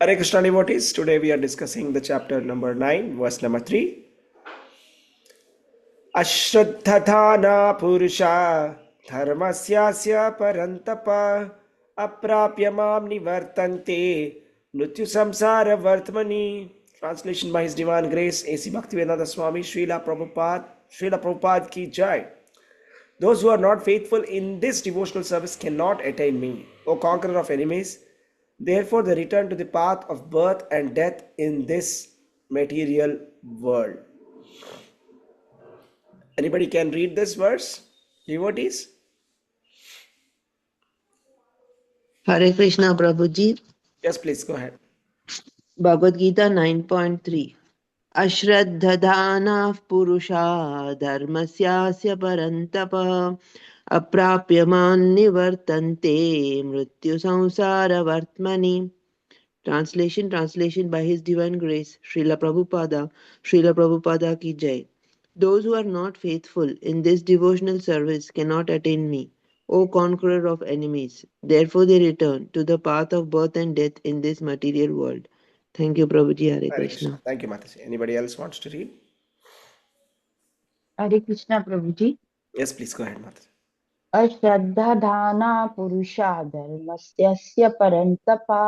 Hare Krishna devotees, today we are discussing the chapter number 9, verse number 3. Ashraddhadhana purusha dharmasyasya parantapa aprapya mam nivartante mrityu samsara vartmani. Translation by His Divine Grace, A.C. Bhaktivedanta Swami Srila Prabhupada ki jai. Those who are not faithful in this devotional service cannot attain me, O conqueror of enemies. Therefore, they return to the path of birth and death in this material world. Anybody can read this verse? Devotees? Hare Krishna Prabhuji. Yes, please go ahead. Bhagavad Gita 9.3 Ashraddhadhanaः Purusha Dharmasyasya Parantapa Aprapyaman Nivartante Mrityu Samsara Vartmani. Translation by His Divine Grace, Srila Prabhupada ki jai. Those who are not faithful in this devotional service cannot attain me, O conqueror of enemies. Therefore they return to the path of birth and death in this material world. Thank you, Prabhuji. Hare Hare Krishna. Krishna. Thank you, Mataji. Anybody else wants to read? Hare Krishna Prabhuji. Yes, please go ahead, Mataji. अश्रद्धाधाना पुरुषा धर्मस्य परन्तपा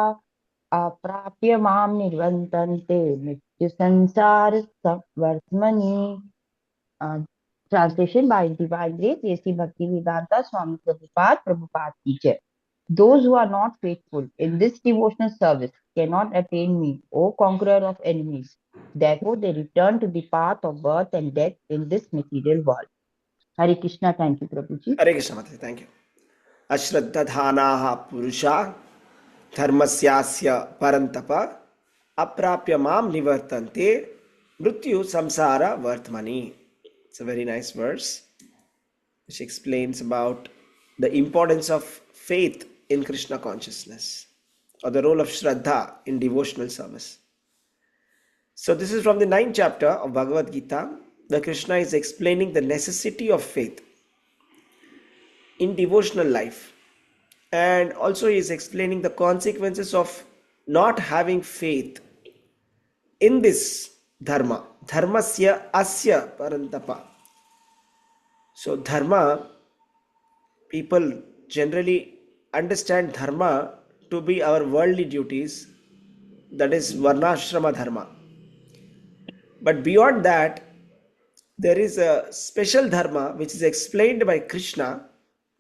अप्राप्य मां निवर्तन्ते मृत्युसंसारवर्त्मनि. Translation by Divine Grace, A.C. Bhaktivedanta Swami Prabhupada ki jai. Those who are not faithful in this devotional service cannot attain me, O conqueror of enemies. Therefore, they return to the path of birth and death in this material world. Hare Krishna, thank you, Prabhuji. Hare Krishna, Mataji. Thank you. Ashraddhadhanaha purusha dharmasyasya parantapa aprapya mam nivartante mrityu samsara vartmani. It's a very nice verse which explains about the importance of faith in Krishna consciousness or the role of Shraddha in devotional service. So, this is from the 9th chapter of Bhagavad Gita, where Krishna is explaining the necessity of faith in devotional life, and also he is explaining the consequences of not having faith in this dharma. Dharmasya asya parantapa. So, dharma, people generally understand dharma to be our worldly duties, that is varnashrama dharma. But beyond that, there is a special dharma which is explained by Krishna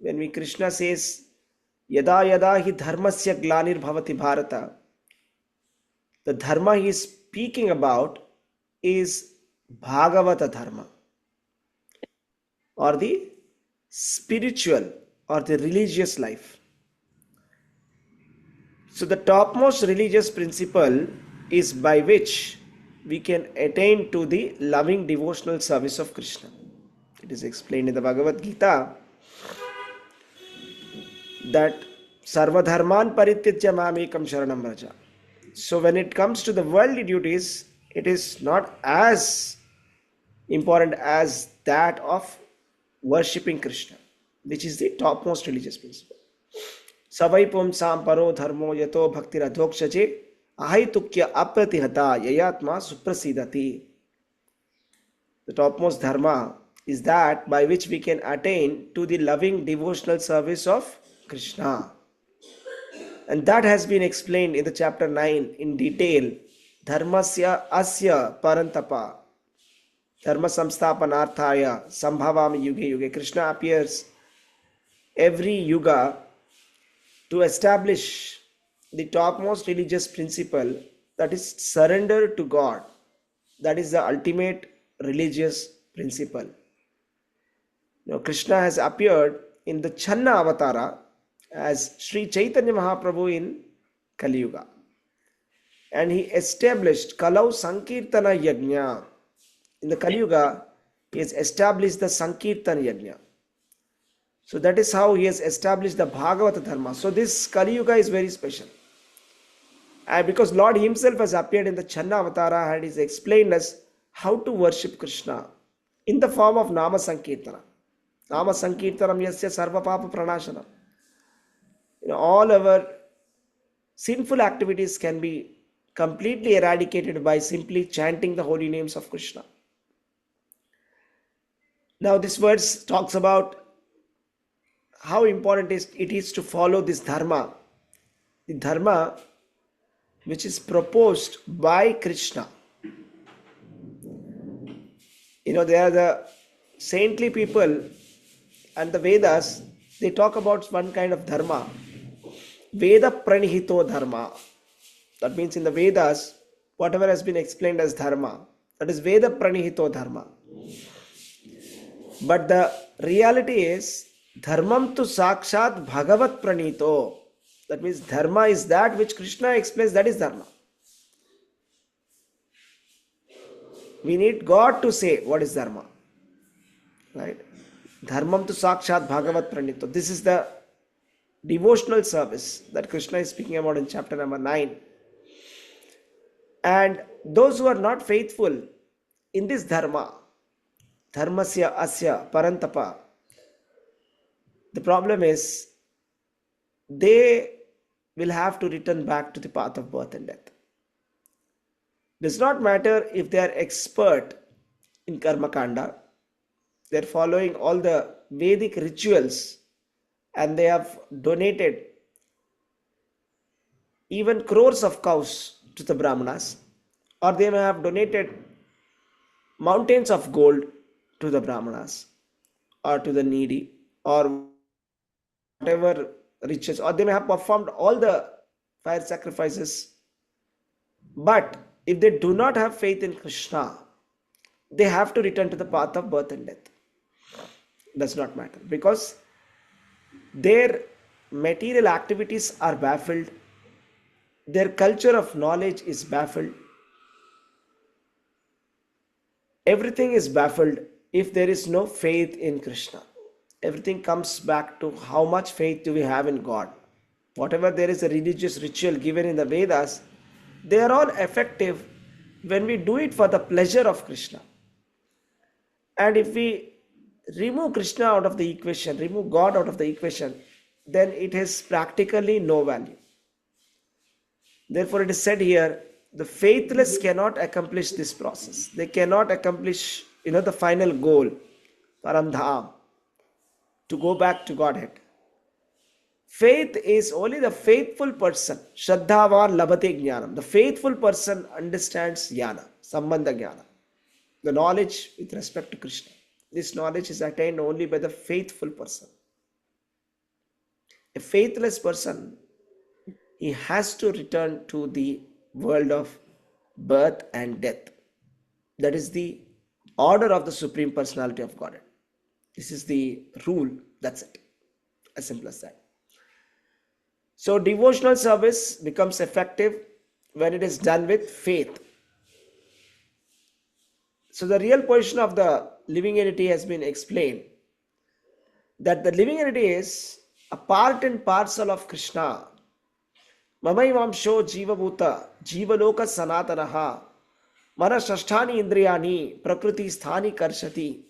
when Krishna says, Yada yada hi dharmasya glanir bhavati bharata. The dharma he is speaking about is Bhagavata dharma, or the spiritual or the religious life. So, the topmost religious principle is by which we can attain to the loving devotional service of Krishna. It is explained in the Bhagavad Gita that Sarvadharman Parityajya Mamekam Sharanam Vraja. So, when it comes to the worldly duties, it is not as important as that of worshipping Krishna, which is the topmost religious principle. Savai pumsam paro dharmo yato bhakti radhokshaje ahaitukya apratihata yayatma suprasidati. The topmost dharma is that by which we can attain to the loving devotional service of Krishna. And that has been explained in the chapter 9 in detail. Dharmasya asya parantapa. Dharma samsthapanarthaya sambhavami yuge yuge. Krishna appears every yuga to establish the topmost religious principle, that is surrender to God. That is the ultimate religious principle. Now, Krishna has appeared in the Channa Avatara as Sri Chaitanya Mahaprabhu in Kali Yuga. And he established Kalau Sankirtana Yajna. In the Kali Yuga, he has established the Sankirtana Yajna. So that is how he has established the Bhagavata Dharma. So this Kali Yuga is very special. And because Lord himself has appeared in the Channa Avatara and he's explained us how to worship Krishna in the form of Nama Sankirtana. Nama Sankirtanam yasya sarva papa pranashanam. All our sinful activities can be completely eradicated by simply chanting the holy names of Krishna. Now, this verse talks about how important it is to follow this dharma, the dharma which is proposed by Krishna. They are the saintly people, and the Vedas, they talk about one kind of dharma, Veda pranihito dharma. That means in the Vedas, whatever has been explained as dharma, that is Veda pranihito dharma. But the reality is, dharmam tu sakshat bhagavat pranito. That means dharma is that which Krishna explains, that is dharma. We need God to say what is dharma. Right? Dharmam tu sakshat bhagavat pranito. This is the devotional service that Krishna is speaking about in chapter number 9. And those who are not faithful in this dharma, dharmasya asya parantapa, the problem is they will have to return back to the path of birth and death. Does not matter if they are expert in karma kanda, they are following all the Vedic rituals, and they have donated even crores of cows to the Brahmanas, or they may have donated mountains of gold to the Brahmanas or to the needy, or whatever riches, or they may have performed all the fire sacrifices. But if they do not have faith in Krishna, they have to return to the path of birth and death. Does not matter, because their material activities are baffled, their culture of knowledge is baffled, everything is baffled if there is no faith in Krishna. Everything comes back to how much faith do we have in God. Whatever there is a religious ritual given in the Vedas, they are all effective when we do it for the pleasure of Krishna. And if we remove Krishna out of the equation, remove God out of the equation, then it has practically no value. Therefore, it is said here, the faithless cannot accomplish this process. They cannot accomplish, the final goal, Paramdham, to go back to Godhead. Faith is only the faithful person. Shraddhavan labhate jnanam. The faithful person understands jnana, sambandha jnana, the knowledge with respect to Krishna. This knowledge is attained only by the faithful person. A faithless person, he has to return to the world of birth and death. That is the order of the Supreme Personality of Godhead. This is the rule. That's it. As simple as that. So devotional service becomes effective when it is done with faith. So the real position of the living entity has been explained, that the living entity is a part and parcel of Krishna. Mamaivamsho jivabhuta jivaloka sanatanaha mana shasthani indriyani prakriti sthani karshati.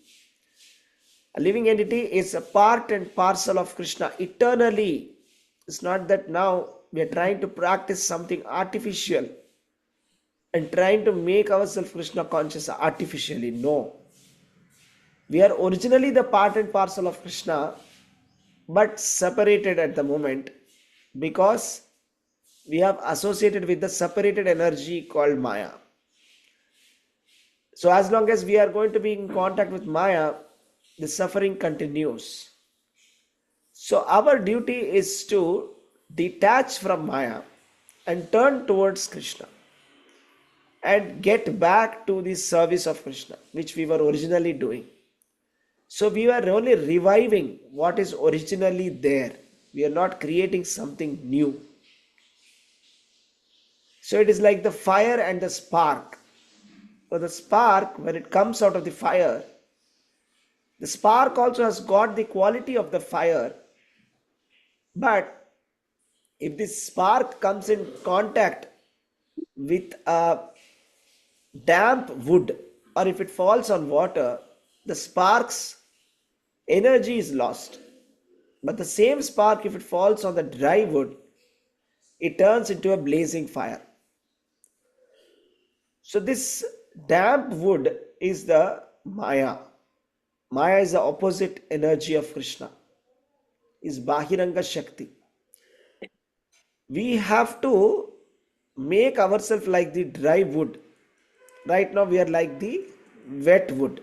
A living entity is a part and parcel of Krishna eternally. It's not that now we are trying to practice something artificial and trying to make ourselves Krishna conscious artificially. No. We are originally the part and parcel of Krishna, but separated at the moment because we have associated with the separated energy called Maya. So as long as we are going to be in contact with Maya, the suffering continues. So our duty is to detach from Maya and turn towards Krishna and get back to the service of Krishna, which we were originally doing. So we are only reviving what is originally there. We are not creating something new. So it is like the fire and the spark. So the spark, when it comes out of the fire, the spark also has got the quality of the fire. But if this spark comes in contact with a damp wood, or if it falls on water, the spark's energy is lost. But the same spark, if it falls on the dry wood, it turns into a blazing fire. So this damp wood is the Maya. Maya is the opposite energy of Krishna, is Bahiranga Shakti. We have to make ourselves like the dry wood. Right now we are like the wet wood.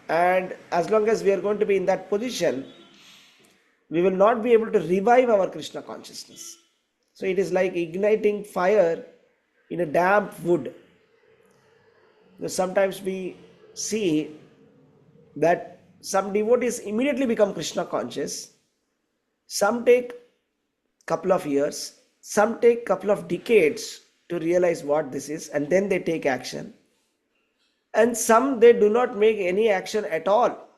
And as long as we are going to be in that position, we will not be able to revive our Krishna consciousness. So it is like igniting fire in a damp wood. Sometimes we see that some devotees immediately become Krishna conscious. Some take couple of years, some take couple of decades to realize what this is, and then they take action. And some they do not make any action at all.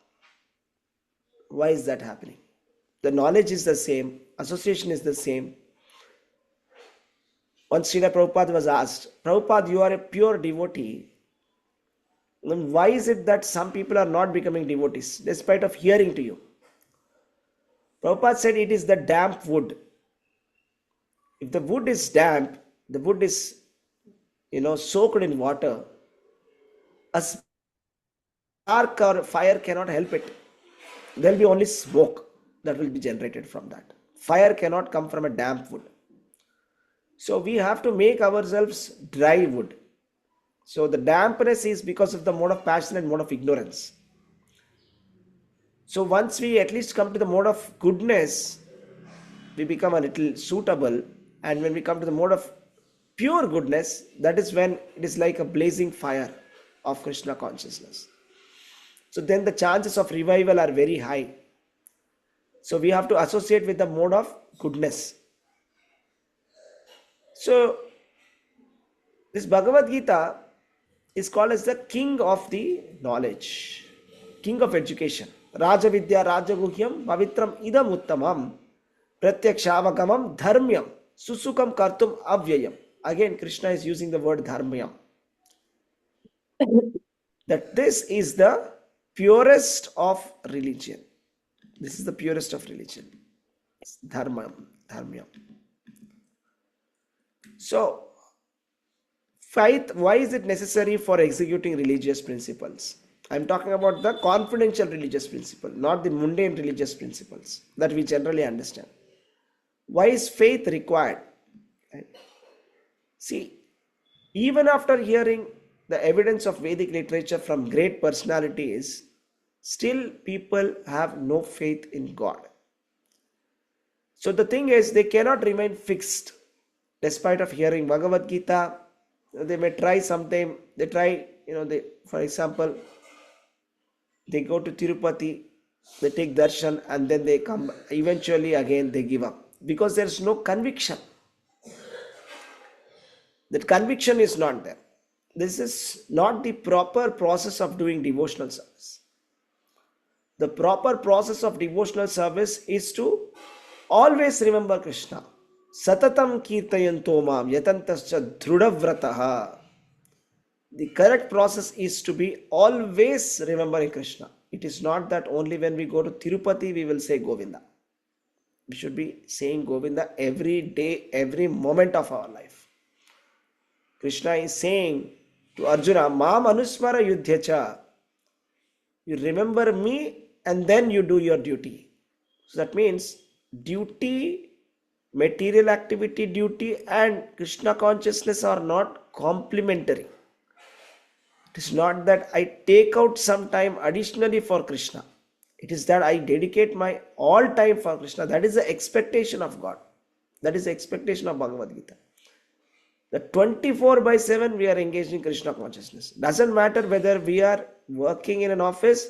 Why is that happening? The knowledge is the same, association is the same. Once Srila Prabhupada was asked, Prabhupada, you are a pure devotee. Then why is it that some people are not becoming devotees despite of hearing to you? Prabhupada said it is the damp wood. If the wood is damp, the wood is soaked in water, a spark or fire cannot help it. There will be only smoke that will be generated from that. Fire cannot come from a damp wood. So we have to make ourselves dry wood. So the dampness is because of the mode of passion and mode of ignorance. So once we at least come to the mode of goodness, we become a little suitable. And when we come to the mode of pure goodness, that is when it is like a blazing fire of Krishna consciousness. So then the chances of revival are very high. So we have to associate with the mode of goodness. So this Bhagavad Gita is called as the king of the knowledge, king of education. Raja Vidya Raja Guhyam Pavitram Idam Uttamam Pratyakshaavagamam Dharmyam Susukam Kartum Avyayam. Again, Krishna is using the word Dharmyam. That this is the purest of religion. This is the purest of religion. Dharmyam. So, faith, why is it necessary for executing religious principles? I am talking about the confidential religious principle, not the mundane religious principles that we generally understand. Why is faith required? Right? See, even after hearing the evidence of Vedic literature from great personalities, still people have no faith in God. So the thing is, they cannot remain fixed despite of hearing Bhagavad Gita. They may try sometime, they try, for example, they go to Tirupati, they take darshan and then they come, eventually again they give up because there is no conviction. That conviction is not there. This is not the proper process of doing devotional service. The proper process of devotional service is to always remember Krishna. Satatam kirtayanto mam yatantascha dhrudavratah. The correct process is to be always remembering Krishna. It is not that only when we go to Tirupati we will say Govinda. We should be saying Govinda every day, every moment of our life. Krishna is saying to Arjuna, Mam Anusmara Yudhyacha. You remember me and then you do your duty. So that means duty, material activity duty and Krishna consciousness are not complementary. It is not that I take out some time additionally for Krishna. It is that I dedicate my all time for Krishna. That is the expectation of God. That is the expectation of Bhagavad Gita. The 24/7 we are engaged in Krishna consciousness. Doesn't matter whether we are working in an office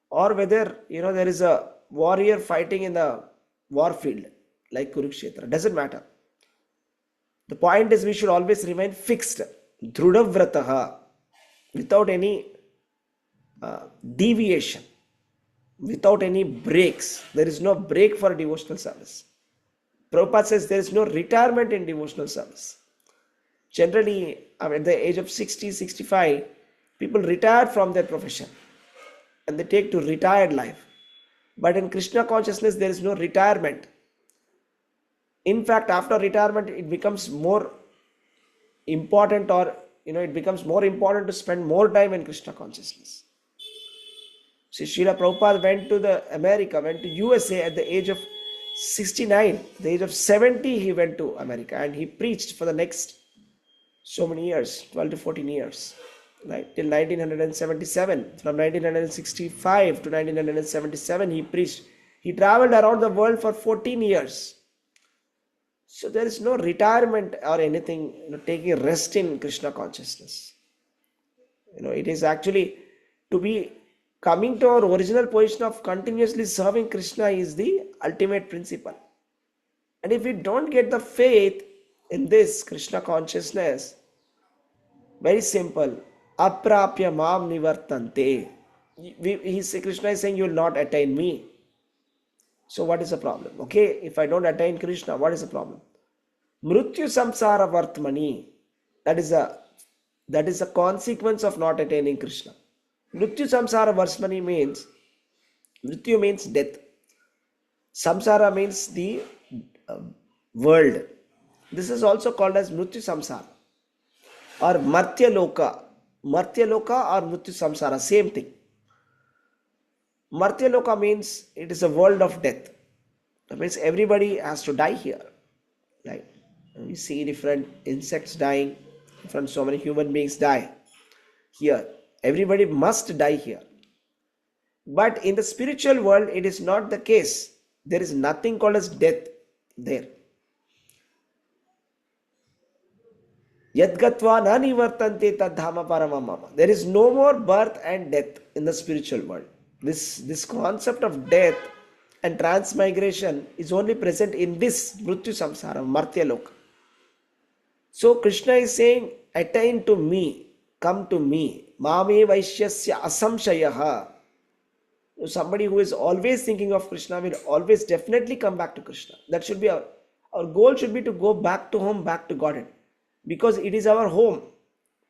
or whether there is a warrior fighting in the war field like Kurukshetra. Doesn't matter. The point is we should always remain fixed. Dhrudavratah. Without any deviation, without any breaks. There is no break for devotional service. Prabhupada says there is no retirement in devotional service. Generally, at the age of 60, 65, people retire from their profession and they take to retired life. But in Krishna consciousness, there is no retirement. In fact, after retirement, it becomes more important or it becomes more important to spend more time in Krishna consciousness. See, Srila Prabhupada went to USA at the age of 69. At the age of 70, he went to America and he preached for the next so many years, 12 to 14 years, right? Till 1977. From 1965 to 1977, he preached. He traveled around the world for 14 years. So there is no retirement or anything, taking rest in Krishna consciousness. It is actually to be coming to our original position of continuously serving Krishna is the ultimate principle. And if we don't get the faith in this Krishna consciousness, very simple, aprapya mam nivartante. Krishna is saying you will not attain me. So what is the problem? Okay, if I don't attain Krishna, what is the problem? Mrityu samsara vartmani. That is a consequence of not attaining Krishna. Mrityu samsara vartmani means, Mrityu means death. Samsara means the world. This is also called as Mrityu samsara or Martya Loka. Martya Loka or Mrityu samsara, same thing. Martya Loka means it is a world of death. That means everybody has to die here. Right? We see different insects dying, different so many human beings die here. Everybody must die here. But in the spiritual world, it is not the case. There is nothing called as death there. Yadgatva na nivartante tadhama paramamama. There is no more birth and death in the spiritual world. This concept of death and transmigration is only present in this Mrityu Samsara, Martya Loka. So Krishna is saying, attain to me, come to me. Mame Vaishyasya Asamshayaha. Somebody who is always thinking of Krishna will always definitely come back to Krishna. That should be our goal should be to go back to home, back to Godhead. Because it is our home.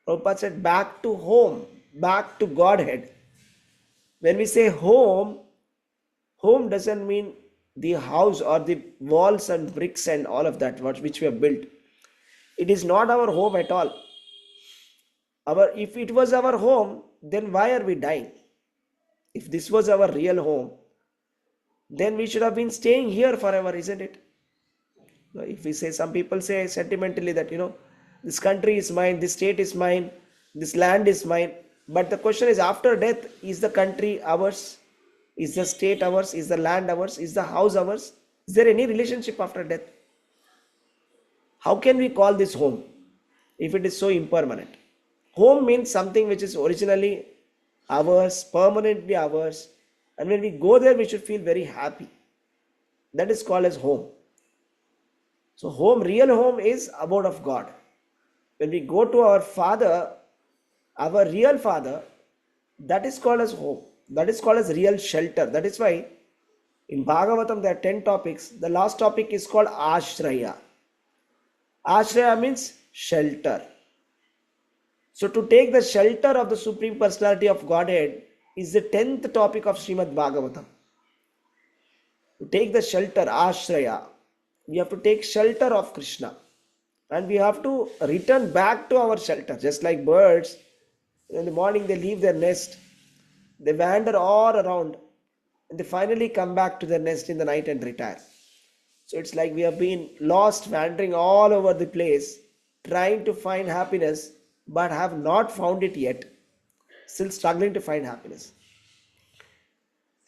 Prabhupada said, back to home, back to Godhead. When we say home, home doesn't mean the house or the walls and bricks and all of that which we have built. It is not our home at all. If it was our home, then why are we dying? If this was our real home, then we should have been staying here forever, isn't it? If we say, some people say sentimentally that, this country is mine, this state is mine, this land is mine. But the question is, after death, is the country ours? Is the state ours? Is the land ours? Is the house ours? Is there any relationship after death? How can we call this home if it is so impermanent? Home means something which is originally ours, permanently ours. And when we go there, we should feel very happy. That is called as home. So home, real home is abode of God. When we go to our Father, our real Father, that is called as home. That is called as real shelter. That is why in Bhagavatam there are 10 topics. The last topic is called Ashraya. Ashraya means shelter. So to take the shelter of the Supreme Personality of Godhead is the 10th topic of Srimad Bhagavatam. To take the shelter, Ashraya, we have to take shelter of Krishna. And we have to return back to our shelter. Just like birds, in the morning they leave their nest. They wander all around. And they finally come back to their nest in the night and retire. So it's like we have been lost, wandering all over the place, trying to find happiness, but have not found it yet. Still struggling to find happiness.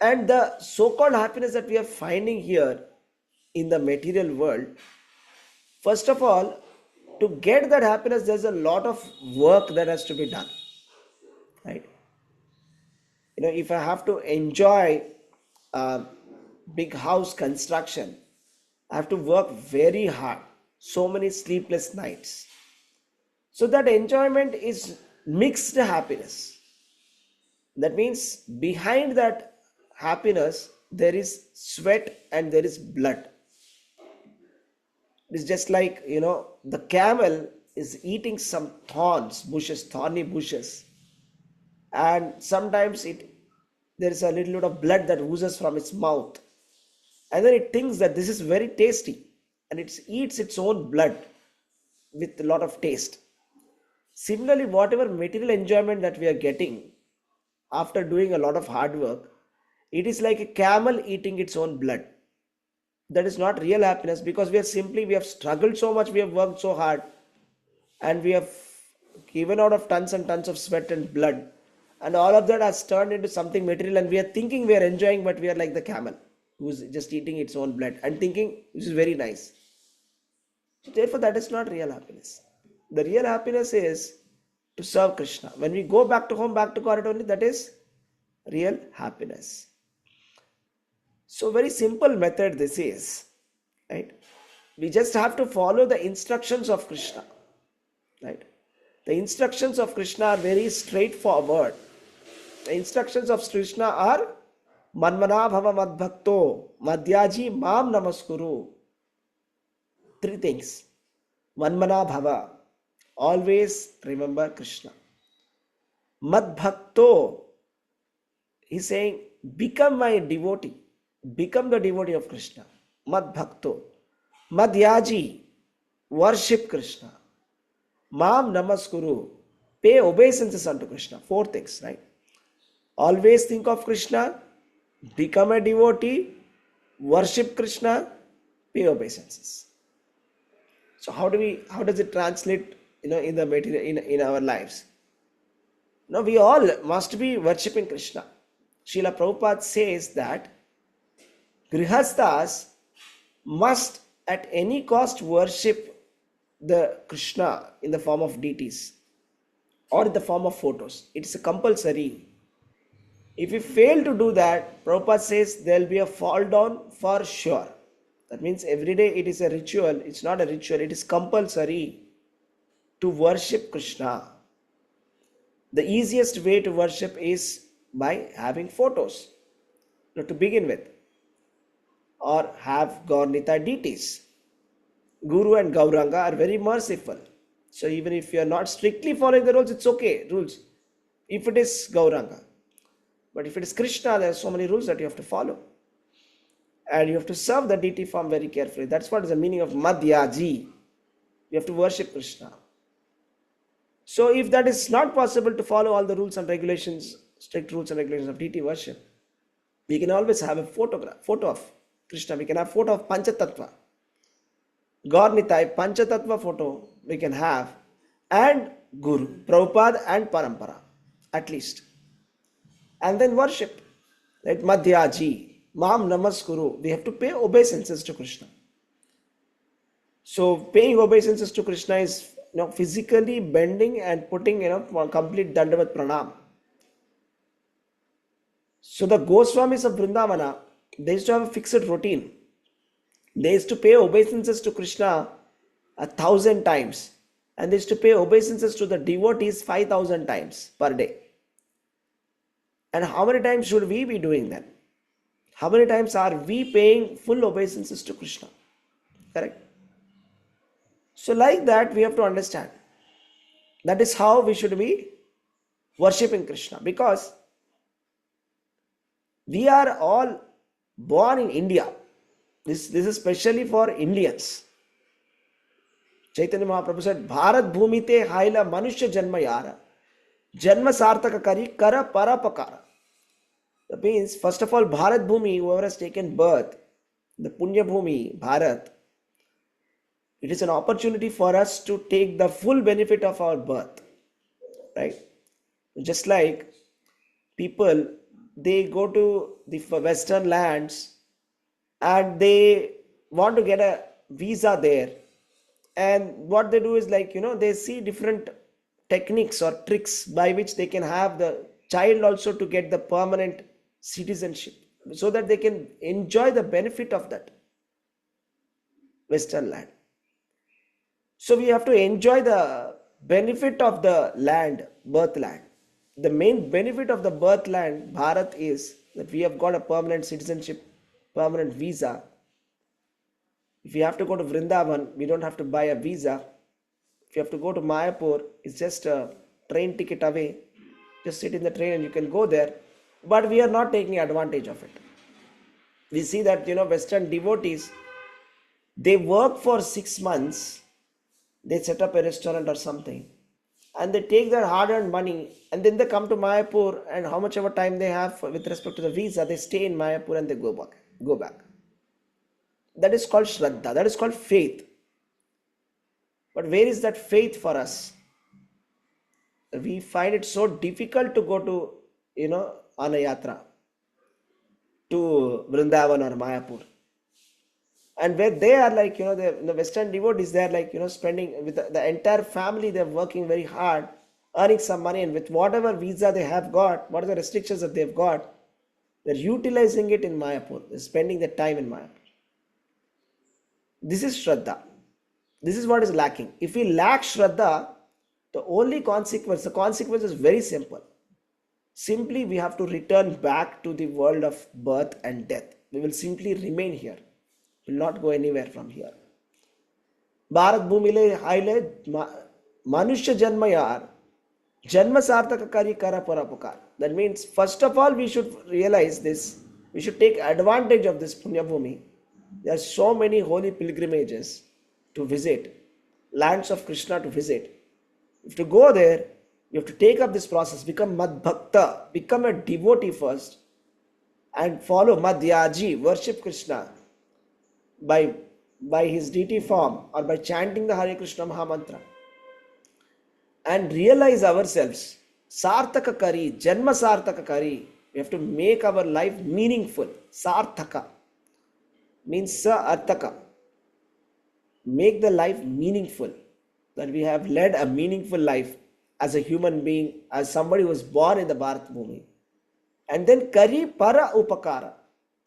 And the so-called happiness that we are finding here in the material world, first of all, to get that happiness, there's a lot of work that has to be done. Right? If I have to enjoy big house construction, I have to work very hard, so many sleepless nights. So that enjoyment is mixed happiness. That means behind that happiness, there is sweat and there is blood. It's just like, the camel is eating some thorny bushes. And sometimes there is a little bit of blood that oozes from its mouth. And then it thinks that this is very tasty. And it eats its own blood with a lot of taste. Similarly, whatever material enjoyment that we are getting after doing a lot of hard work, it is like a camel eating its own blood. That is not real happiness, because we have struggled so much, we have worked so hard, and we have given out of tons and tons of sweat and blood, and all of that has turned into something material, and we are thinking we are enjoying, but we are like the camel who's just eating its own blood and thinking this is very nice. So therefore, that is not real happiness. The real happiness is to serve Krishna. When we go back to home, back to God only, that is real happiness. So very simple method this is, right? We just have to follow the instructions of Krishna, right? The instructions of Krishna are very straightforward. The instructions of Krishna are Manmana bhava madbhakto madhyaji mam namaskuru. Three things. Manmana bhava, always remember Krishna. Madbhakto, he's saying, become my devotee, become the devotee of Krishna. Madbhakto. Madhyaji, worship Krishna. Mam namaskuru, pay obeisances unto Krishna. Four things, right? Always think of Krishna, become a devotee, worship Krishna, pay obeisances. So how does it translate, in the material, in our lives? Now we all must be worshipping Krishna. Srila Prabhupada says that Grihasthas must at any cost worship the Krishna in the form of deities or in the form of photos. It is a compulsory. If we fail to do that, Prabhupada says there will be a fall down for sure. That means every day it is a ritual. It's not a ritual, it is compulsory to worship Krishna. The easiest way to worship is by having photos, to begin with, or have Gaurnita deities. Guru and Gauranga are very merciful. So even if you are not strictly following the rules, it's okay, rules. If it is Gauranga. But if it is Krishna, there are so many rules that you have to follow. And you have to serve the deity form very carefully. That's what is the meaning of Madhyaji. You have to worship Krishna. So if that is not possible to follow all the rules and regulations, strict rules and regulations of deity worship, we can always have a photo of Krishna. We can have photo of Panchatattva. Gaurnita, Panchatattva photo we can have, and Guru, Prabhupada and Parampara, at least. And then worship, like Madhyaji, Mam Namaskuru. We have to pay obeisances to Krishna. So paying obeisances to Krishna is physically bending and putting complete Dandavat Pranam. So the Goswamis of Vrindavana, they used to have a fixed routine. They used to pay obeisances to Krishna 1,000 times, and they used to pay obeisances to the devotees 5,000 times per day. And how many times should we be doing that? How many times are we paying full obeisances to Krishna? Correct? So like that, we have to understand. That is how we should be worshipping Krishna, because we are all born in India. This is especially for Indians. Chaitanya Mahaprabhu said, Bharat bhumite haila manushya janma yara, janma sartaka kari kara parapakara. That means, first of all, Bharat Bhumi, whoever has taken birth, the Punya Bhumi, Bharat, it is an opportunity for us to take the full benefit of our birth. Right? Just like people, they go to the Western lands and they want to get a visa there. And what they do is they see different techniques or tricks by which they can have the child also to get the permanent citizenship, so that they can enjoy the benefit of that Western land. So we have to enjoy the benefit of the land, birth land. The main benefit of the birth land, Bharat, is that we have got a permanent citizenship, permanent visa. If you have to go to Vrindavan, we don't have to buy a visa. If you have to go to Mayapur, it's just a train ticket away. Just sit in the train and you can go there. But we are not taking advantage of it. We see that, Western devotees, they work for 6 months. They set up a restaurant or something. and they take their hard-earned money, and then they come to Mayapur, and how much ever time they have with respect to the visa, they stay in Mayapur and they go back. Go back. That is called Shraddha. That is called faith. But where is that faith for us? We find it so difficult to go to, on a yatra to Vrindavan or Mayapur. And where they are like, the Western devotees, they are like, spending with the entire family, they're working very hard, earning some money, and with whatever visa they have got, what are the restrictions that they've got, they're utilizing it in Mayapur. They're spending their time in Mayapur. This is Shraddha. This is what is lacking. If we lack Shraddha, the consequence is very simple. Simply, we have to return back to the world of birth and death. We will simply remain here. We will not go anywhere from here. Bharat Bhumile Haile Manushya Janma Yar Janma Sarthaka Kari Kara Parapukar. That means, first of all, we should realize this. We should take advantage of this Punya Bhumi. There are so many holy pilgrimages to visit, lands of Krishna to visit. If you go there, you have to take up this process, become Mad Bhakta, become a devotee first, and follow Madhyaji, worship Krishna by his deity form or by chanting the Hare Krishna Mahamantra, and realize ourselves. Sarthaka Kari, Janma Sarthaka Kari. We have to make our life meaningful. Sarthaka means Sa Arthaka. Make the life meaningful. That we have led a meaningful life as a human being, as somebody who was born in the Bharat Bhumi. And then Kari Para Upakara.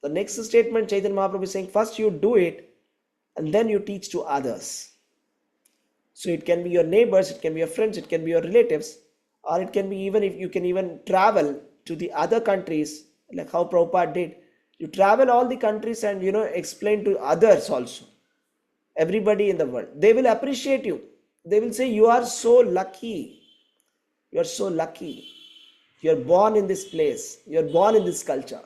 The next statement Chaitanya Mahaprabhu is saying, first you do it and then you teach to others. So it can be your neighbors, it can be your friends, it can be your relatives, or it can be even if you can even travel to the other countries, like how Prabhupada did. You travel all the countries and explain to others also. Everybody in the world. They will appreciate you. They will say, you are so lucky. You are so lucky. You are born in this place. You are born in this culture.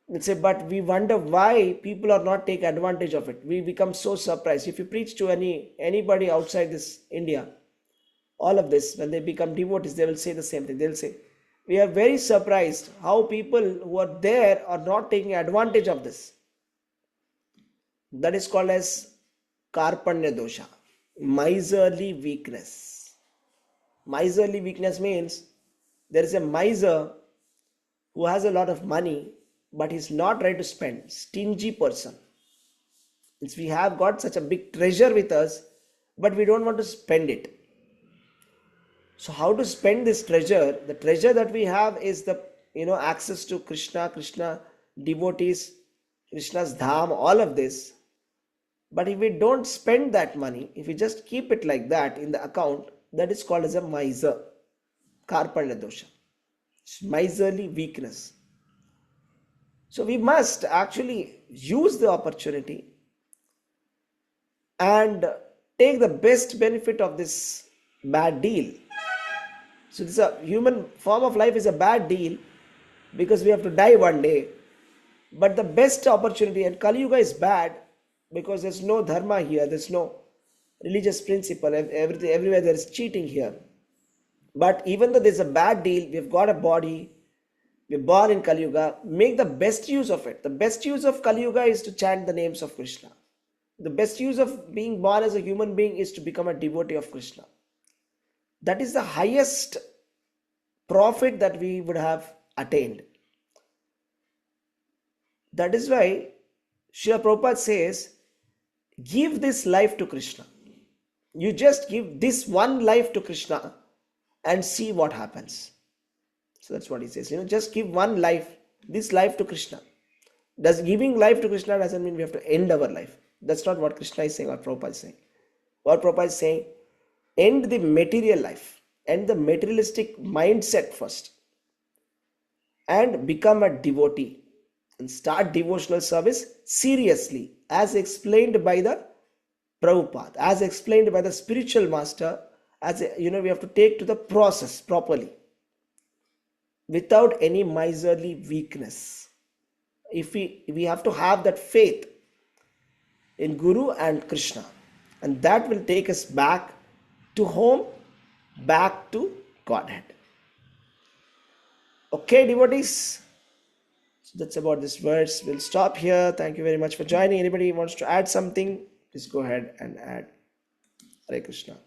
They'll say, but we wonder why people are not taking advantage of it. We become so surprised. If you preach to anybody outside this India, all of this, when they become devotees, they will say the same thing. They'll say, we are very surprised how people who are there are not taking advantage of this. That is called as Karpanya dosha, miserly weakness. Miserly weakness means there is a miser who has a lot of money, but he's not ready to spend. Stingy person. Means we have got such a big treasure with us, but we don't want to spend it. So how to spend this treasure? The treasure that we have is the access to Krishna devotees, Krishna's dham, all of this. But if we don't spend that money, if we just keep it like that in the account, that is called as a miser, Karpanya dosha. It's miserly weakness. So we must actually use the opportunity and take the best benefit of this bad deal. So this human form of life is a bad deal because we have to die one day. But the best opportunity, and Kali Yuga is bad because there's no dharma here, there's no religious principle, everywhere there is cheating here. But even though there's a bad deal, we've got a body, we're born in Kali Yuga, make the best use of it. The best use of Kali Yuga is to chant the names of Krishna. The best use of being born as a human being is to become a devotee of Krishna. That is the highest profit that we would have attained. That is why Srila Prabhupada says, give this life to Krishna. You just give this one life to Krishna and see what happens. So that's what he says. Just give one life, this life to Krishna. Does giving life to Krishna doesn't mean we have to end our life. That's not what Krishna is saying or Prabhupada is saying. What Prabhupada is saying, end the material life, end the materialistic mindset first, and become a devotee and start devotional service seriously, as explained by the Prabhupada, as explained by the spiritual master. We have to take to the process properly without any miserly weakness. If we have to have that faith in Guru and Krishna, and that will take us back to home back to Godhead. Okay, devotees. So that's about this verse. We'll stop here. Thank you very much for joining. Anybody wants to add something, please go ahead and add. Hare Krishna.